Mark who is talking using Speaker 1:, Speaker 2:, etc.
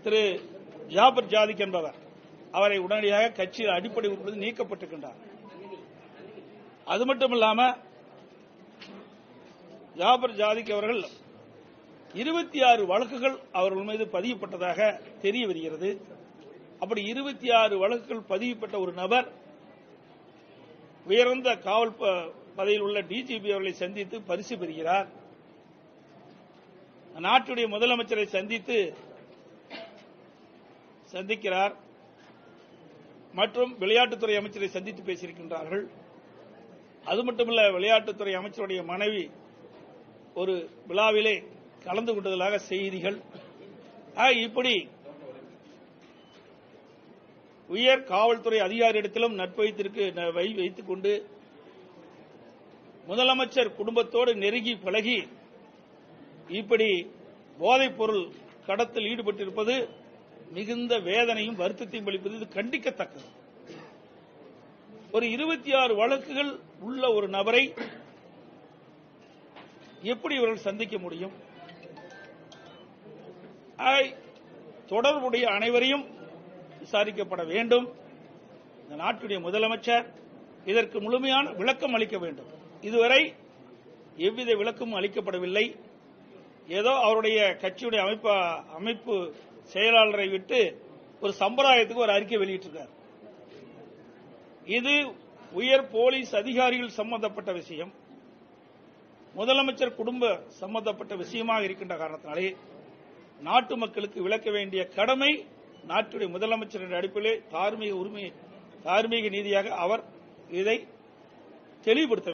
Speaker 1: திரு ஜாபர் ஜாதிக் என்பவர் அவரை உடனடியாக கட்சியில் அடிப்படை உறுப்பினர் நீக்கப்பட்டிருக்கின்றார். அது மட்டுமல்லாம ஜாபர் ஜாதிக் அவர்கள் 26 வழக்குகள் அவர்கள் மீது பதியப்பட்டதாக தெரிய வருகிறது. அப்படி 26 வழக்குகள் பதியப்பட்ட ஒரு நபர் உயர்ந்த காவல் பதவியில் உள்ள டிஜிபி அவர்களை சந்தித்து பரிசு பெறுகிறார். நாட்டுடைய முதலமைச்சரை சந்திக்கிறார் மற்றும் விளையாட்டுத்துறை அமைச்சரை சந்தித்து பேசியிருக்கின்றார்கள். அது மட்டுமல்ல, விளையாட்டுத்துறை அமைச்சருடைய மனைவி ஒரு விழாவிலே கலந்து கொண்டதாக செய்திகள். இப்படி உயர் காவல்துறை அதிகாரியிடத்திலும் நட்பு வைத்துக் கொண்டு முதலமைச்சர் குடும்பத்தோடு நெருங்கி பழகி இப்படி போதைப் பொருள் கடத்தல் ஈடுபட்டிருப்பது மிகுந்த வேதனையும் வருத்தத்தையும் அளிப்பது. இது கண்டிக்கத்தக்கது. ஒரு 26 வழக்குகள் உள்ள ஒரு நபரை எப்படி இவர்கள் சந்திக்க முடியும்? தொடர்புடைய அனைவரையும் விசாரிக்கப்பட வேண்டும். இந்த நாட்டுடைய முதலமைச்சர் இதற்கு முழுமையான விளக்கம் அளிக்க வேண்டும். இதுவரை எவ்வித விளக்கமும் அளிக்கப்படவில்லை. ஏதோ அவருடைய கட்சியுடைய அமைப்பு செயலாளரை விட்டு ஒரு சம்பிரதாயத்துக்கு ஒரு அறிக்கை வெளியிட்டிருக்கார். இது உயர் போலீஸ் அதிகாரிகள் சம்பந்தப்பட்ட விஷயம், முதலமைச்சர் குடும்ப சம்பந்தப்பட்ட விஷயமாக இருக்கின்ற காரணத்தினாலே நாட்டு மக்களுக்கு விளக்க வேண்டிய கடமை நாட்டுடைய முதலமைச்சரின் அடிப்படையில் தார்மீக நீதியாக அவர் இதை தெளிவுபடுத்த